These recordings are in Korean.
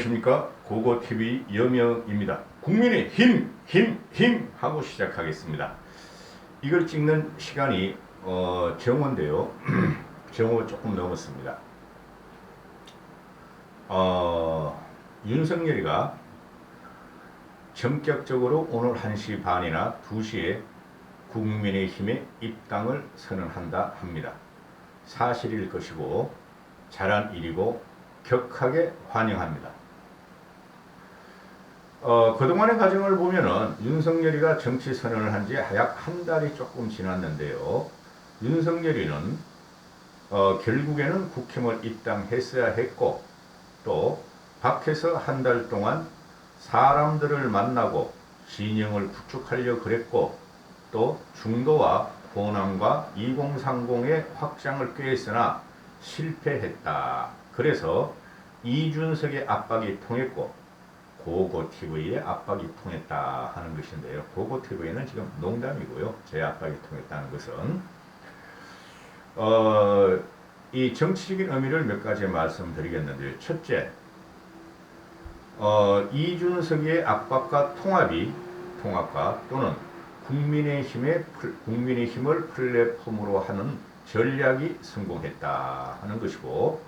안녕하십니까. 고고TV 여명입니다. 국민의 힘 하고 시작하겠습니다. 이걸 찍는 시간이 정오인데요. 정오 조금 넘었습니다. 윤석열이가 전격적으로 오늘 1시 반이나 2시에 국민의힘에 입당을 선언한다 합니다. 사실일 것이고 잘한 일이고 격하게 환영합니다. 그동안의 과정을 보면은 윤석열이가 정치 선언을 한 지 약 한 달이 조금 지났는데요. 윤석열이는 결국에는 국힘을 입당했어야 했고, 또 밖에서 한 달 동안 사람들을 만나고 진영을 구축하려 그랬고, 또 중도와 호남과 2030의 확장을 꾀했으나 실패했다. 그래서 이준석의 압박이 통했고 고고TV의 압박이 통했다 하는 것인데요. 고고TV는 지금 농담이고요. 제 압박이 통했다는 것은 이 정치적인 의미를 몇 가지 말씀드리겠는데요. 첫째, 이준석의 압박과 통합과 또는 국민의힘을 플랫폼으로 하는 전략이 성공했다 하는 것이고,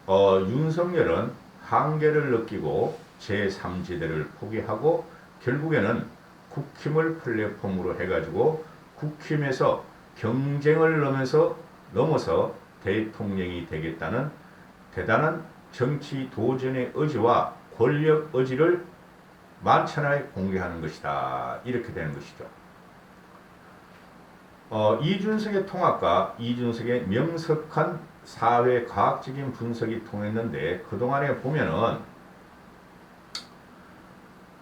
윤석열은 한계를 느끼고 제3지대를 포기하고 결국에는 국힘을 플랫폼으로 해가지고 국힘에서 경쟁을 넘어서 대통령이 되겠다는 대단한 정치 도전의 의지와 권력 의지를 만천하에 공개하는 것이다. 이렇게 되는 것이죠. 이준석의 통합과 이준석의 명석한 사회 과학적인 분석이 통했는데, 그동안에 보면은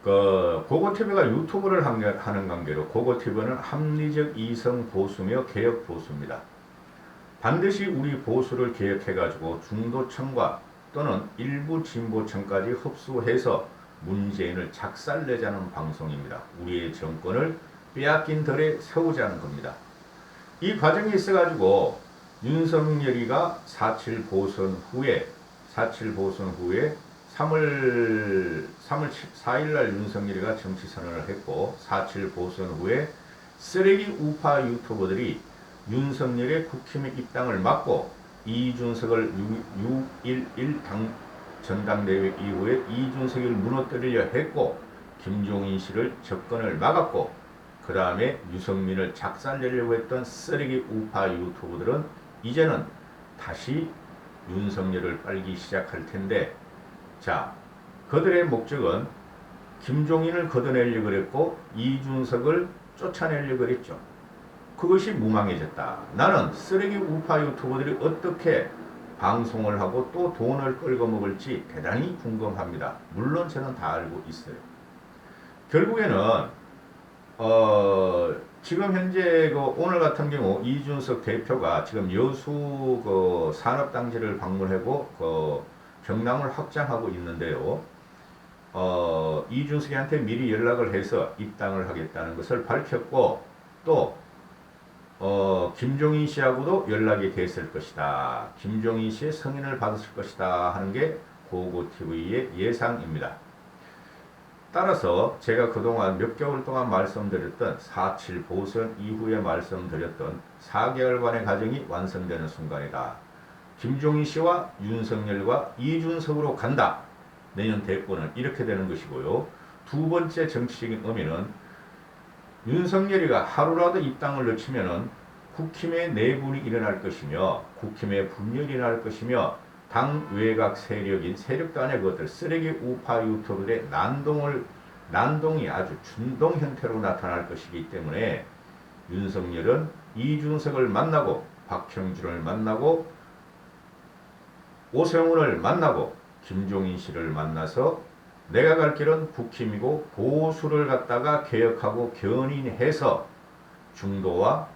고고TV가 유튜브를 하는 관계로 고고TV는 합리적 이성 보수며 개혁 보수입니다. 반드시 우리 보수를 개혁해가지고 중도층과 또는 일부 진보층까지 흡수해서 문재인을 작살내자는 방송입니다. 우리의 정권을 빼앗긴 덜에 세우자는 겁니다. 이 과정이 있어가지고 윤석열이가 4.7 보선 후에 3월 4일날 윤석열이가 정치 선언을 했고, 4.7 보선 후에 쓰레기 우파 유튜버들이 윤석열의 국힘의 입당을 막고 이준석을 6.11 전당대회 이후에 이준석을 무너뜨리려 했고, 김종인 씨를 접근을 막았고, 그 다음에 유승민을 작살내려고 했던 쓰레기 우파 유튜버들은 이제는 다시 윤석열을 빨기 시작할 텐데, 자, 그들의 목적은 김종인을 걷어내려고 그랬고 이준석을 쫓아내려고 그랬죠. 그것이 무망해졌다. 나는 쓰레기 우파 유튜버들이 어떻게 방송을 하고 또 돈을 끌고 먹을지 대단히 궁금합니다. 물론 저는 다 알고 있어요. 결국에는 지금 현재 오늘 같은 경우 이준석 대표가 지금 여수 산업단지를 방문하고 경남을 확장하고 있는데요. 이준석한테 미리 연락을 해서 입당을 하겠다는 것을 밝혔고, 또 김종인 씨하고도 연락이 됐을 것이다. 김종인 씨의 승인을 받았을 것이다 하는 게 고고TV의 예상입니다. 따라서 제가 그동안 몇 개월 동안 말씀드렸던 4.7 보선 이후에 말씀드렸던 4개월간의 과정이 완성되는 순간이다. 김종인 씨와 윤석열과 이준석으로 간다. 내년 대권은 이렇게 되는 것이고요. 두 번째 정치적인 의미는 윤석열이가 하루라도 입당을 늦추면은 국힘의 내분이 일어날 것이며 국힘의 분열이 일어날 것이며 당 외곽 세력도 안에 그것들 쓰레기 우파 유튜브들의 난동이 아주 준동 형태로 나타날 것이기 때문에 윤석열은 이준석을 만나고 박형준을 만나고 오세훈을 만나고 김종인 씨를 만나서 내가 갈 길은 국힘이고 보수를 갖다가 개혁하고 견인해서 중도와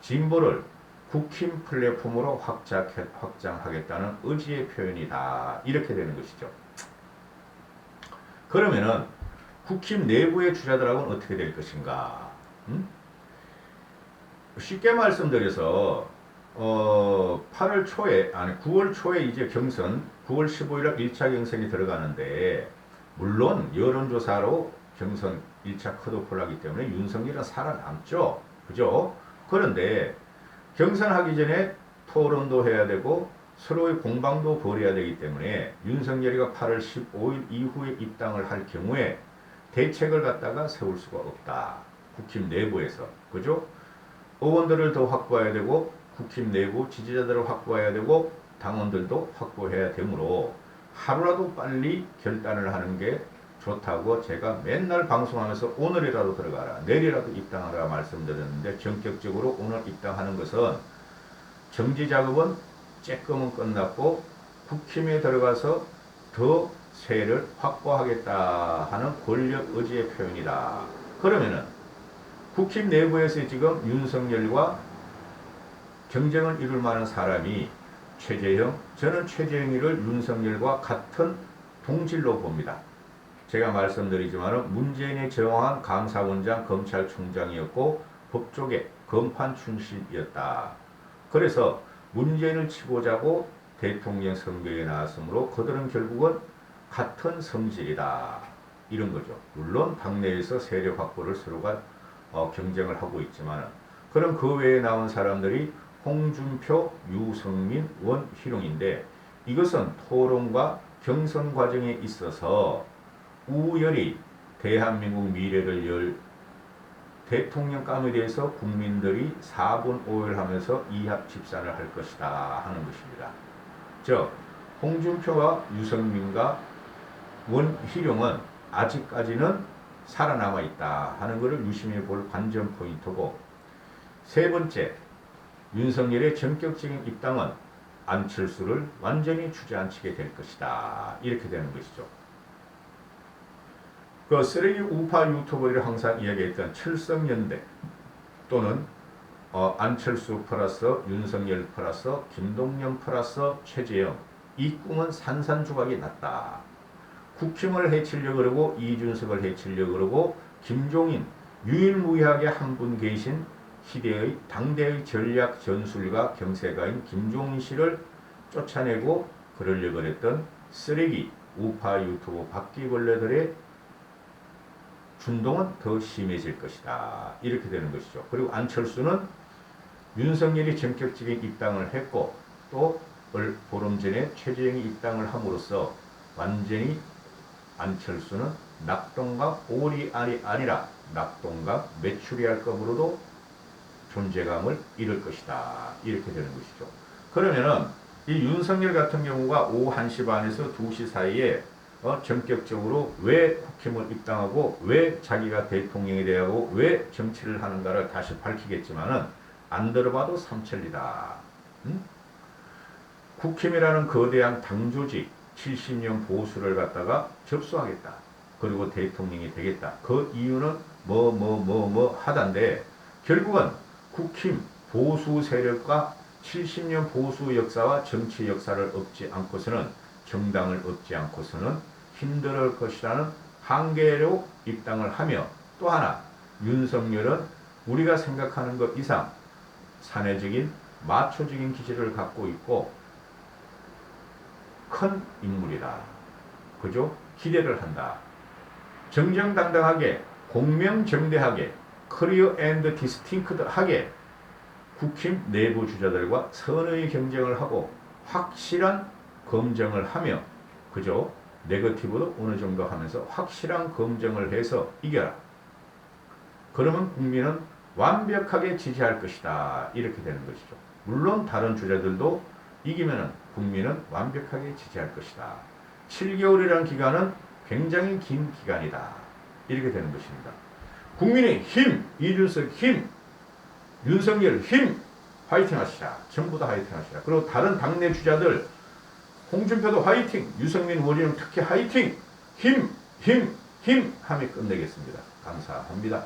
진보를 국힘 플랫폼으로 확장하겠다는 의지의 표현이다. 이렇게 되는 것이죠. 그러면은 국힘 내부의 주자들하고는 어떻게 될 것인가? 쉽게 말씀드려서 8월 초에, 아니 9월 초에 이제 경선, 9월 15일에 1차 경선이 들어가는데, 물론 여론조사로 경선 1차 컷오프를 하기 때문에 윤석열은 살아남죠. 그죠? 그런데 경선하기 전에 토론도 해야 되고 서로의 공방도 벌여야 되기 때문에 윤석열이가 8월 15일 이후에 입당을 할 경우에 대책을 갖다가 세울 수가 없다. 국힘 내부에서. 그죠? 의원들을 더 확보해야 되고 국힘 내부 지지자들을 확보해야 되고 당원들도 확보해야 되므로 하루라도 빨리 결단을 하는 게 좋다고 제가 맨날 방송하면서 오늘이라도 들어가라, 내일이라도 입당하라 말씀드렸는데, 전격적으로 오늘 입당하는 것은 정지 작업은 쬐끔은 끝났고 국힘에 들어가서 더 세를 확보하겠다 하는 권력 의지의 표현이다. 그러면은 국힘 내부에서 지금 윤석열과 경쟁을 이룰 만한 사람이 최재형, 저는 최재형이를 윤석열과 같은 동질로 봅니다. 제가 말씀드리지만 문재인의 정황한 감사원장 검찰총장이었고 법조계 검판 출신이었다. 그래서 문재인을 치고자고 대통령 선거에 나왔으므로 그들은 결국은 같은 성질이다. 이런 거죠. 물론 당내에서 세력 확보를 서로가 경쟁을 하고 있지만, 그럼 그 외에 나온 사람들이 홍준표, 유승민, 원희룡인데, 이것은 토론과 경선 과정에 있어서 우열이 대한민국 미래를 열 대통령감에 대해서 국민들이 4분 5일 하면서 이합 집산을 할 것이다 하는 것입니다. 즉 홍준표와 유승민과 원희룡은 아직까지는 살아남아 있다 하는 것을 유심히 볼 관전 포인트고, 세 번째, 윤석열의 전격적인 입당은 안철수를 완전히 주저앉히게 될 것이다. 이렇게 되는 것이죠. 그 쓰레기 우파 유튜버들이 항상 이야기했던 철성연대 또는 안철수 플러스 윤석열 플러스 김동연 플러스 최재형, 이 꿈은 산산조각이 났다. 국힘을 해치려고 그러고 이준석을 해치려고 그러고 김종인, 유일무이하게 한 분 계신 시대의 당대의 전략 전술가 경세가인 김종인 씨를 쫓아내고 그러려고 했던 쓰레기 우파 유튜브 바퀴벌레들의 준동은 더 심해질 것이다. 이렇게 되는 것이죠. 그리고 안철수는 윤석열이 전격적인 입당을 했고 또 보름 전에 최재형이 입당을 함으로써 완전히 안철수는 낙동강 오리알이 아니라 낙동강 메추리알급으로도 존재감을 잃을 것이다. 이렇게 되는 것이죠. 그러면은 이 윤석열 같은 경우가 오후 1시 반에서 2시 사이에 전격적으로 왜 국힘을 입당하고 왜 자기가 대통령이 되고 왜 정치를 하는가를 다시 밝히겠지만은 안 들어봐도 삼천리다. 국힘이라는 거대한 당조직 70년 보수를 갖다가 접수하겠다. 그리고 대통령이 되겠다. 그 이유는 뭐 하단데, 결국은 국힘 보수 세력과 70년 보수 역사와 정치 역사를 얻지 않고서는, 정당을 얻지 않고서는 힘들 것이라는 한계로 입당을 하며, 또 하나 윤석열은 우리가 생각하는 것 이상 사내적인 마초적인 기질을 갖고 있고 큰 인물이다. 그죠? 기대를 한다. 정정당당하게 공명정대하게 클리어 앤드 디스팅크드하게 국힘 내부 주자들과 선의 경쟁을 하고 확실한 검증을 하며, 그죠? 네거티브도 어느 정도 하면서 확실한 검증을 해서 이겨라. 그러면 국민은 완벽하게 지지할 것이다. 이렇게 되는 것이죠. 물론 다른 주자들도 이기면은 국민은 완벽하게 지지할 것이다. 7개월이라는 기간은 굉장히 긴 기간이다. 이렇게 되는 것입니다. 국민의 힘, 이준석 힘, 윤석열 힘, 화이팅 하시라. 전부 다 화이팅 하시라. 그리고 다른 당내 주자들 홍준표도 화이팅, 유승민, 원희룡 특히 화이팅, 힘 하며 끝내겠습니다. 감사합니다.